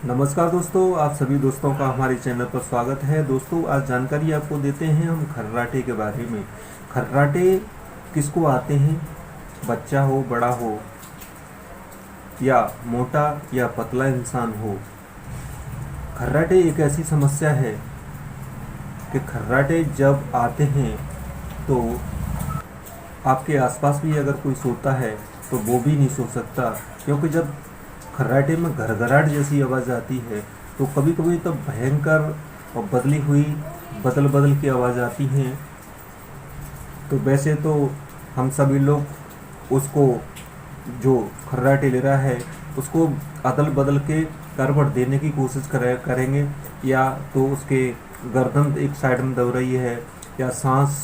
नमस्कार दोस्तों, आप सभी दोस्तों का हमारे चैनल पर स्वागत है। दोस्तों, आज जानकारी आपको देते हैं हम खर्राटे के बारे में। खर्राटे किसको आते हैं, बच्चा हो, बड़ा हो, या मोटा या पतला इंसान हो। खर्राटे एक ऐसी समस्या है कि खर्राटे जब आते हैं तो आपके आसपास भी अगर कोई सोता है तो वो भी नहीं सो सकता, क्योंकि जब खर्राटे में घरघराहट जैसी आवाज़ आती है तो कभी कभी तो भयंकर और बदली हुई बदल बदल की आवाज़ आती हैं। तो वैसे तो हम सभी लोग उसको, जो खर्राटे ले रहा है, उसको अदल बदल के करवट देने की कोशिश करेंगे, या तो उसके गर्दन एक साइड में दब रही है या सांस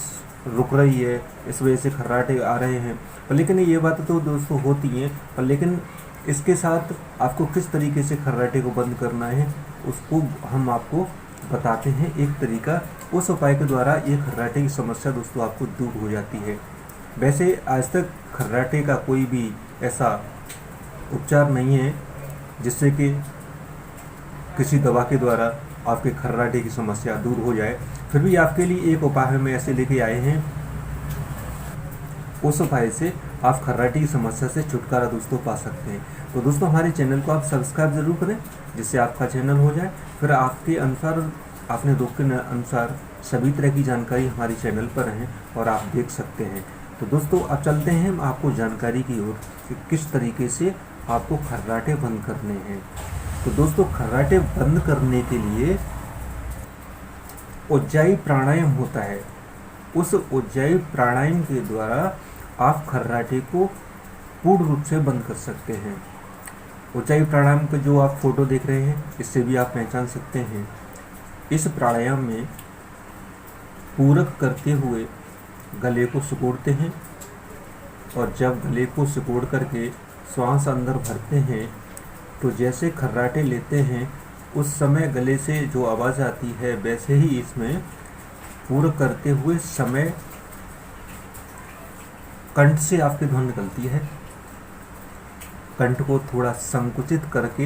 रुक रही है, इस वजह से खर्राटे आ रहे हैं। पर लेकिन ये बात तो दोस्तों होती हैं, पर लेकिन इसके साथ आपको किस तरीके से खर्राटे को बंद करना है उसको हम आपको बताते हैं एक तरीका। उस उपाय के द्वारा ये खर्राटे की समस्या दोस्तों आपको दूर हो जाती है। वैसे आज तक खर्राटे का कोई भी ऐसा उपचार नहीं है जिससे कि किसी दवा के द्वारा आपके खर्राटे की समस्या दूर हो जाए। फिर भी आपके लिए एक उपाय हम ऐसे लेके आए हैं, उस उपाय से आप खर्राटे की समस्या से छुटकारा दोस्तों पा सकते हैं। तो दोस्तों, हमारे चैनल को आप सब्सक्राइब जरूर करें जिससे आपका चैनल हो जाए। फिर आपके अनुसार, अपने दुख के अनुसार सभी तरह की जानकारी हमारे चैनल पर है और आप देख सकते हैं। तो दोस्तों, अब चलते हैं हम आपको जानकारी की ओर कि किस तरीके से आपको खर्राटे बंद करने हैं। तो दोस्तों, खर्राटे बंद करने के लिए उज्जाई प्राणायाम होता है। उस उज्जाई प्राणायाम के द्वारा आप खर्राटे को पूर्ण रूप से बंद कर सकते हैं। उज्जाई प्राणायाम का जो आप फोटो देख रहे हैं, इससे भी आप पहचान सकते हैं। इस प्राणायाम में पूरक करते हुए गले को सिकोड़ते हैं, और जब गले को सिकोड़ करके श्वास अंदर भरते हैं तो जैसे खर्राटे लेते हैं उस समय गले से जो आवाज़ आती है, वैसे ही इसमें पूरक करते हुए समय कंठ से आपकी ध्वनि निकलती है। कंठ को थोड़ा संकुचित करके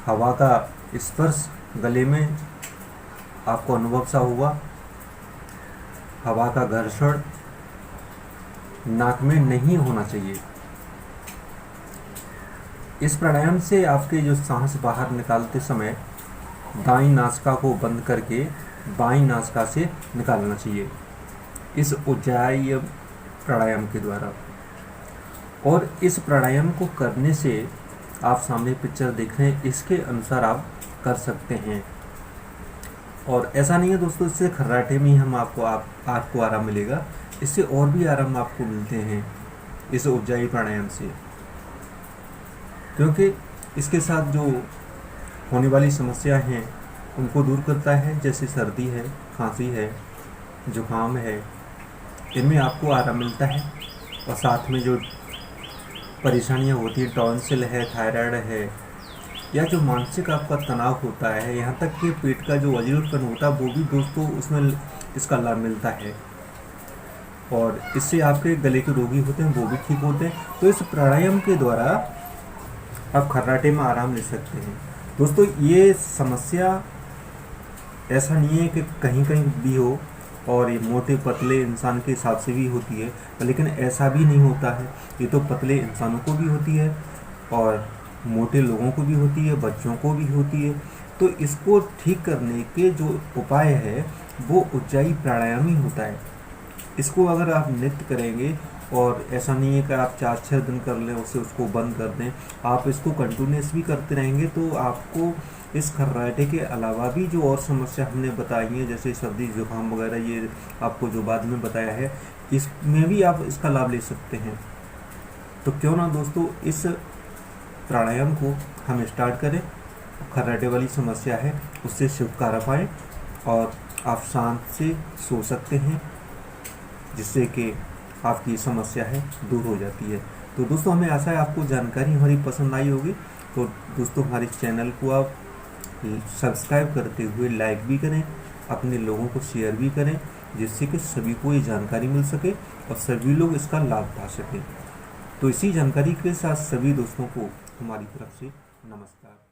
हवा का स्पर्श गले में आपको अनुभव सा हुआ। हवा का घर्षण नाक में नहीं होना चाहिए। इस प्राणायाम से आपके जो सांस बाहर निकालते समय दाईं नासिका को बंद करके बाईं नासिका से निकालना चाहिए, इस उज्जाई प्राणायाम के द्वारा। और इस प्राणायाम को करने से आप सामने पिक्चर देख रहे हैं, इसके अनुसार आप कर सकते हैं। और ऐसा नहीं है दोस्तों इससे खर्राटे में ही हम आपको आराम मिलेगा, इससे और भी आराम आपको मिलते हैं इस उज्जाई प्राणायाम से, क्योंकि इसके साथ जो होने वाली समस्या हैं उनको दूर करता है। जैसे सर्दी है, खांसी है, जुकाम है, इनमें आपको आराम मिलता है। और साथ में जो परेशानियां होती हैं, टॉन्सिल है, थायराइड है, या जो मानसिक आपका तनाव होता है, यहाँ तक कि पेट का जो अजीर्णपन होता है, वो भी दोस्तों उसमें इसका लाभ मिलता है। और इससे आपके गले के रोगी होते हैं वो भी ठीक होते हैं। तो इस प्राणायाम के द्वारा आप खर्राटे में आराम ले सकते हैं। दोस्तों, ये समस्या ऐसा नहीं है कि कहीं कहीं भी हो, और ये मोटे पतले इंसान के हिसाब से भी होती है, लेकिन ऐसा भी नहीं होता है। ये तो पतले इंसानों को भी होती है और मोटे लोगों को भी होती है, बच्चों को भी होती है। तो इसको ठीक करने के जो उपाय है वो उज्जाई प्राणायाम ही होता है। इसको अगर आप नित्य करेंगे, और ऐसा नहीं है कि आप 4-6 दिन कर लें उसको बंद कर दें, आप इसको कंटिन्यूस भी करते रहेंगे तो आपको इस खर्राटे के अलावा भी जो और समस्या हमने बताई है, जैसे सर्दी जुकाम वगैरह, ये आपको जो बाद में बताया है, इसमें भी आप इसका लाभ ले सकते हैं। तो क्यों ना दोस्तों इस प्राणायाम को हम स्टार्ट करें, खर्राटे वाली समस्या है उससे छुटकारा पाएँ और आप शांत से सो सकते हैं, जिससे कि आपकी समस्या है दूर हो जाती है। तो दोस्तों, हमें आशा है आपको जानकारी हमारी पसंद आई होगी। तो दोस्तों, हमारे चैनल को आप सब्सक्राइब करते हुए लाइक भी करें, अपने लोगों को शेयर भी करें, जिससे कि सभी को ये जानकारी मिल सके और सभी लोग इसका लाभ पा सकें। तो इसी जानकारी के साथ सभी दोस्तों को हमारी तरफ से नमस्कार।